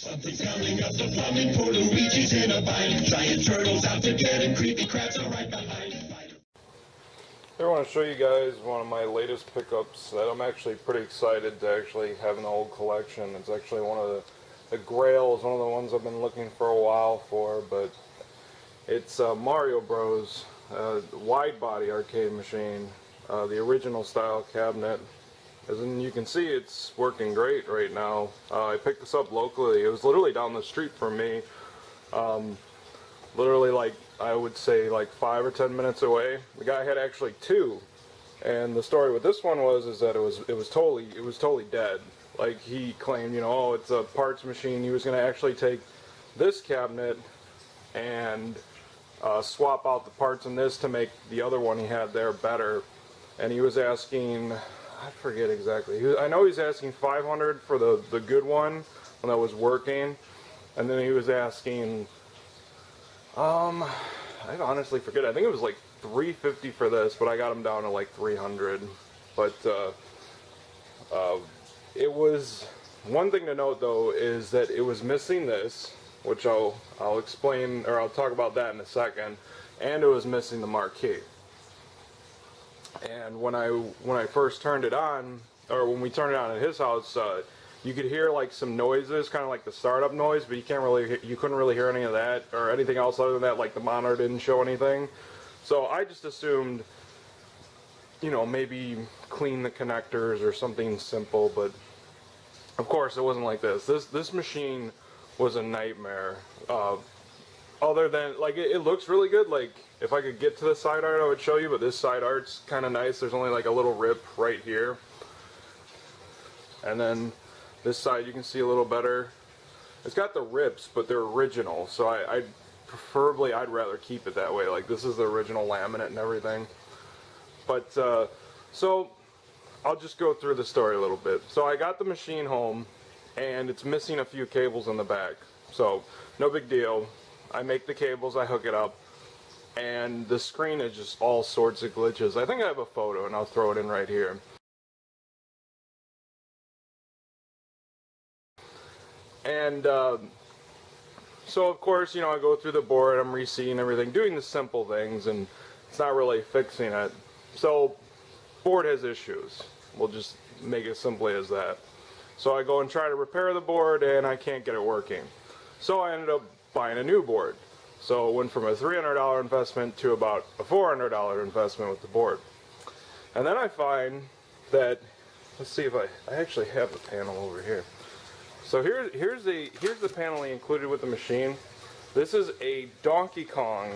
Something's coming up the plumbing, poor Luigi's in a bind. Giant turtles out to get him, creepy crabs are right behind. I want to show you guys one of my latest pickups that I'm actually pretty excited to actually have in the whole collection. It's actually one of the grails, one of the ones I've been looking for a while for, but it's Mario Bros. Widebody arcade machine, the original style cabinet. As you can see, it's working great right now. I picked this up locally. It was literally down the street from me. Literally, like, I would say like 5 or 10 minutes away. The guy had actually two, and the story with this one is that it was totally dead. Like, he claimed, you know, oh, it's a parts machine. He was going to actually take this cabinet and swap out the parts in this to make the other one he had there better. And he was asking, I forget exactly. I know he's asking $500 for the good one when that was working, and then he was asking, I honestly forget. I think it was like $350 for this, but I got him down to like $300. But it was, one thing to note though is that it was missing this, which I'll explain, or I'll talk about that in a second, and it was missing the marquee. And when I first turned it on, or when we turned it on at his house, you could hear like some noises, kind of like the startup noise, but you couldn't really hear any of that or anything else other than that. Like the monitor didn't show anything. So I just assumed, you know, maybe clean the connectors or something simple, but of course it wasn't like this. This machine was a nightmare. Other than, like, it looks really good. Like, if I could get to the side art, I would show you, but this side art's kind of nice. There's only like a little rip right here. And then this side you can see a little better. It's got the rips, but they're original, so I'd rather keep it that way. Like, this is the original laminate and everything. But, so, I'll just go through the story a little bit. So I got the machine home, and it's missing a few cables in the back. So, no big deal. I make the cables, I hook it up, and the screen is just all sorts of glitches. I think I have a photo, and I'll throw it in right here. And so of course, you know, I go through the board, I'm reseating everything, doing the simple things, and it's not really fixing it. So, board has issues. We'll just make it simply as that. So I go and try to repair the board, and I can't get it working. So I ended up buying a new board. So it went from a $300 investment to about a $400 investment with the board. And then I find that, let's see if I actually have the panel over here. So here's the panel he included with the machine. This is a Donkey Kong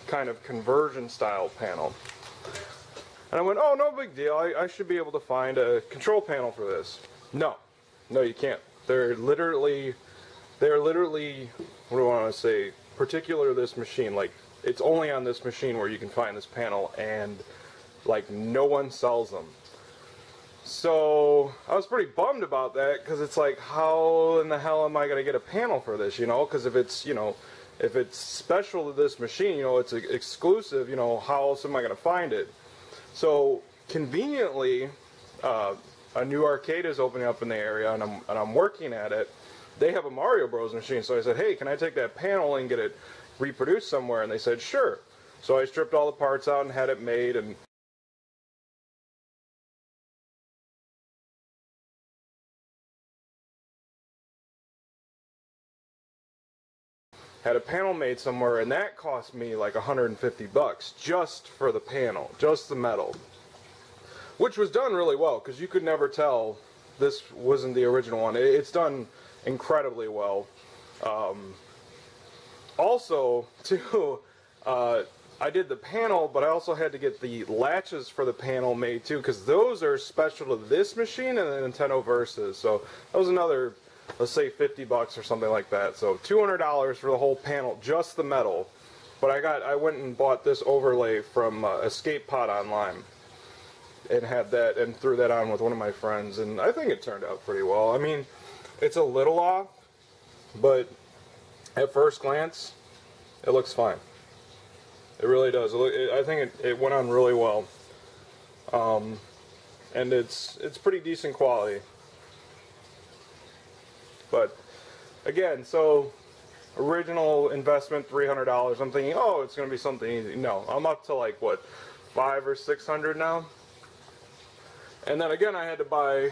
kind of conversion style panel. And I went, oh, no big deal. I should be able to find a control panel for this. No, you can't. They're literally, what do I want to say, particular to this machine. Like, it's only on this machine where you can find this panel, and like no one sells them. So I was pretty bummed about that, because it's like, how in the hell am I going to get a panel for this, you know? Because if it's, you know, if it's special to this machine, you know, it's exclusive, you know, how else am I going to find it? So conveniently, a new arcade is opening up in the area, and I'm working at it. They have a Mario Bros. Machine, so I said, hey, can I take that panel and get it reproduced somewhere? And they said, sure. So I stripped all the parts out and had it made, and had a panel made somewhere, and that cost me like $150 just for the panel, just the metal. Which was done really well, because you could never tell this wasn't the original one. It's done incredibly well. Also, too, I did the panel, but I also had to get the latches for the panel made too, because those are special to this machine and the Nintendo Versus. So that was another, let's say, $50 or something like that. So $200 for the whole panel, just the metal. But I went and bought this overlay from Escape Pod online, and had that, and threw that on with one of my friends, and I think it turned out pretty well. I mean, it's a little off, but at first glance, it looks fine. It really does. I think it went on really well, and it's pretty decent quality. But again, so original investment $300. I'm thinking, oh, it's gonna be something easy. No, I'm up to like what, 500 or 600 now. And then again, I had to buy.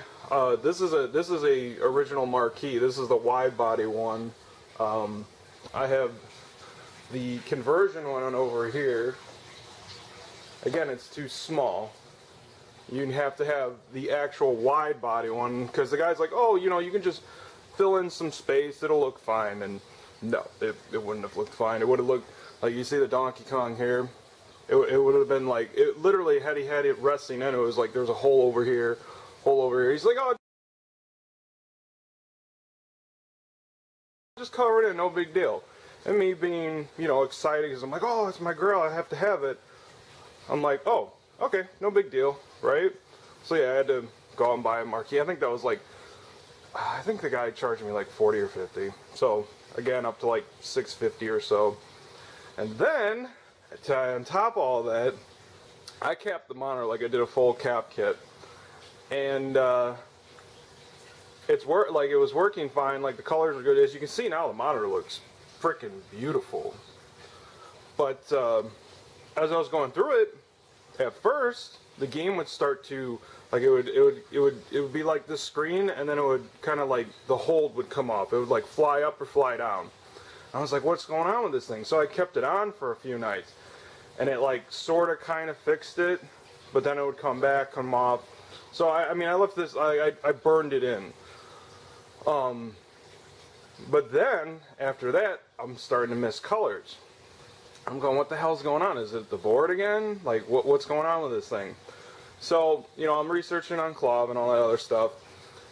This is a original marquee. This is the Widebody one. I have the conversion one over here. Again, it's too small. You have to have the actual Widebody one because the guy's like, oh, you know, you can just fill in some space. It'll look fine. And no, it wouldn't have looked fine. It would have looked like, you see the Donkey Kong here. It would have been like, it literally, had he had it resting in, it was like, there's a hole over here, hole over here. He's like, oh, just cover it in, no big deal. And me being, you know, excited because I'm like, oh, it's my girl, I have to have it. I'm like, oh, okay, no big deal, right? So yeah, I had to go out and buy a marquee. I think that was like, I think the guy charged me like 40 or 50. So again, up to like 650 or so. And then, on top of all that, I capped the monitor like I did a full cap kit. And it was working fine, like the colors are good. As you can see now, the monitor looks freaking beautiful. But as I was going through it, at first the game would start to, like, it would be like this screen, and then it would kind of like, the hold would come off. It would like fly up or fly down. I was like, what's going on with this thing? So I kept it on for a few nights, and it like sort of kind of fixed it, but then it would come back, come off. So I mean, I left this, I burned it in. But then after that, I'm starting to miss colors. I'm going, what the hell's going on? Is it the board again? Like, what's going on with this thing? So, you know, I'm researching on Clov and all that other stuff,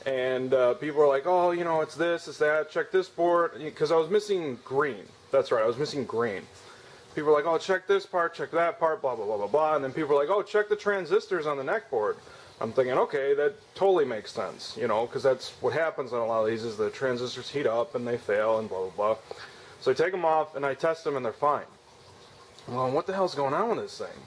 and people are like, oh, you know, it's this, it's that, check this board, because I was missing green. That's right, I was missing green. People are like, oh, check this part, check that part, blah, blah, blah, blah, blah, and then people are like, oh, check the transistors on the neck board. I'm thinking, okay, that totally makes sense, you know, because that's what happens on a lot of these, is the transistors heat up and they fail and blah, blah, blah. So I take them off and I test them and they're fine. I'm going, what the hell's going on with this thing?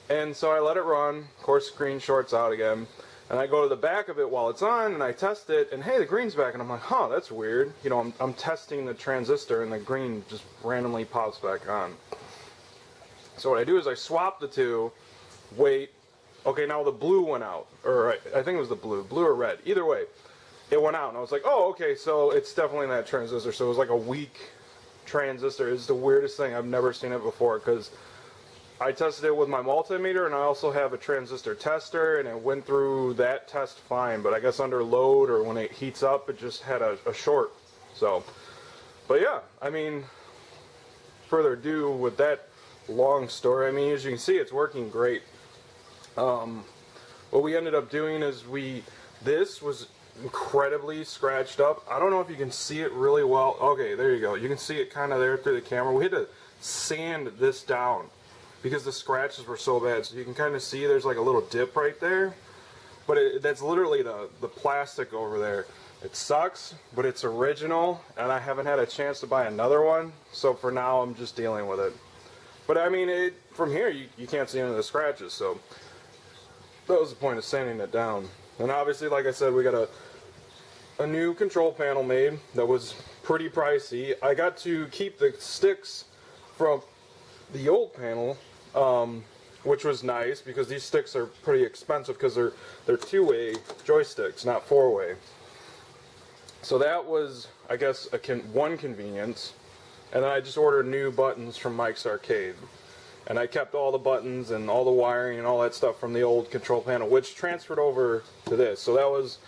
And so I let it run, of course, screen shorts out again, and I go to the back of it while it's on and I test it, and hey, the green's back, and I'm like, huh, that's weird. You know, I'm testing the transistor and the green just randomly pops back on. So what I do is I swap the two, wait, okay, now the blue went out, or I think it was the blue or red, either way, it went out, and I was like, oh, okay, so it's definitely that transistor. So it was like a weak transistor. It's the weirdest thing. I've never seen it before, because I tested it with my multimeter, and I also have a transistor tester, and it went through that test fine, but I guess under load or when it heats up, it just had a short. So, but yeah, I mean, further ado with that long story, I mean, as you can see, it's working great. What we ended up doing is this was incredibly scratched up. I don't know if you can see it really well. Okay, there you go. You can see it kind of there through the camera. We had to sand this down because the scratches were so bad. So you can kind of see there's like a little dip right there. But that's literally the plastic over there. It sucks, but it's original, and I haven't had a chance to buy another one. So for now, I'm just dealing with it. But I mean, from here, you can't see any of the scratches, so that was the point of sanding it down. And obviously, like I said, we got a new control panel made that was pretty pricey. I got to keep the sticks from the old panel, which was nice because these sticks are pretty expensive because they're two-way joysticks, not four-way. So that was, I guess, one convenience. And then I just ordered new buttons from Mike's Arcade. And I kept all the buttons and all the wiring and all that stuff from the old control panel, which transferred over to this. So that was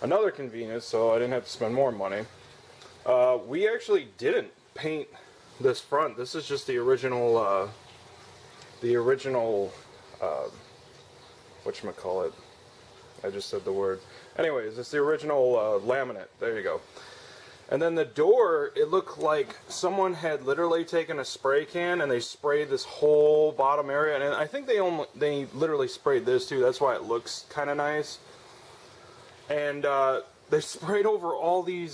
another convenience, so I didn't have to spend more money. We actually didn't paint this front. This is just the original, whatchamacallit? I just said the word. Anyways, it's the original laminate. There you go. And then the door, it looked like someone had literally taken a spray can and they sprayed this whole bottom area. And I think they literally sprayed this too. That's why it looks kind of nice. And they sprayed over all the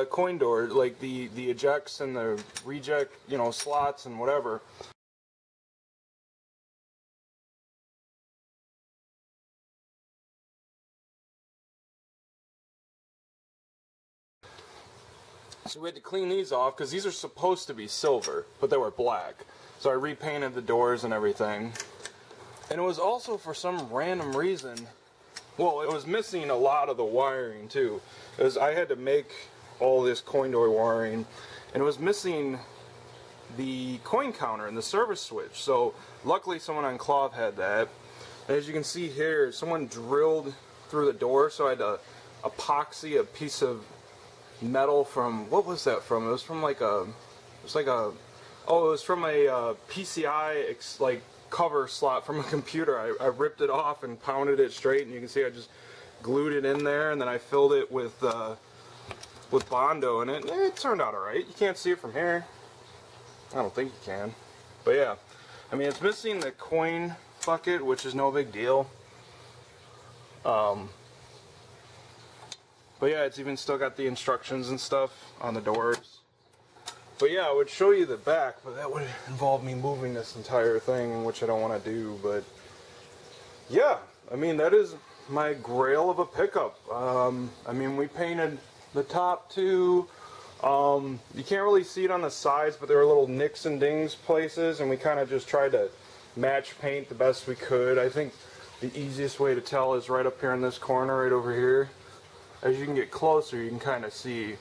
coin doors, like the ejects and the reject, you know, slots and whatever. So we had to clean these off because these are supposed to be silver, but they were black. So I repainted the doors and everything. And it was also, for some random reason, well, it was missing a lot of the wiring too. Because I had to make all this coin door wiring, and it was missing the coin counter and the service switch. So luckily someone on cloth had that. And as you can see here, someone drilled through the door, so I had to epoxy a piece of metal from, what was that from? It was from like a, it was from a PCI like cover slot from a computer. I ripped it off and pounded it straight, and you can see I just glued it in there, and then I filled it with Bondo, and it turned out alright. You can't see it from here. I don't think you can. But yeah, I mean, it's missing the coin bucket, which is no big deal. But yeah, it's even still got the instructions and stuff on the doors. But yeah, I would show you the back, but that would involve me moving this entire thing, which I don't want to do. But yeah, I mean, that is my grail of a pickup. I mean, we painted the top too. You can't really see it on the sides, but there were little nicks and dings places, and we kind of just tried to match paint the best we could. I think the easiest way to tell is right up here in this corner, right over here. As you can get closer, you can kind of see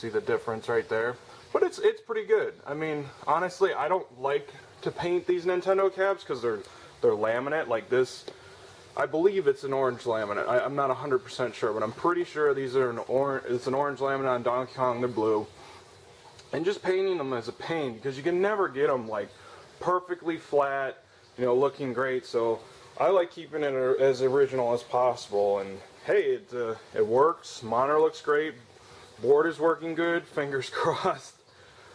the difference right there. But it's pretty good. I mean, honestly, I don't like to paint these Nintendo cabs because they're laminate like this. I believe it's an orange laminate. I'm not 100% sure, but I'm pretty sure these are it's an orange laminate on Donkey Kong. They're blue. And just painting them is a pain because you can never get them like perfectly flat, you know, looking great. So I like keeping it as original as possible. And hey, it works. Monitor looks great. Board is working good. Fingers crossed.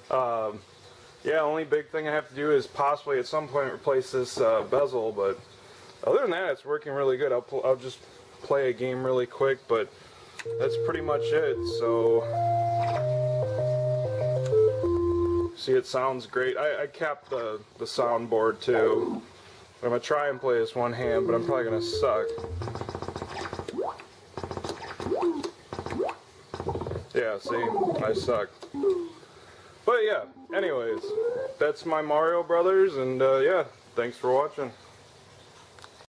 Yeah, only big thing I have to do is possibly at some point replace this bezel, but other than that, it's working really good. I'll just play a game really quick, but that's pretty much it. So, see, it sounds great. I capped the soundboard too. I'm gonna try and play this one hand, but I'm probably gonna suck. Yeah, see, I suck. But yeah, anyways, that's my Mario Brothers, and yeah, thanks for watching.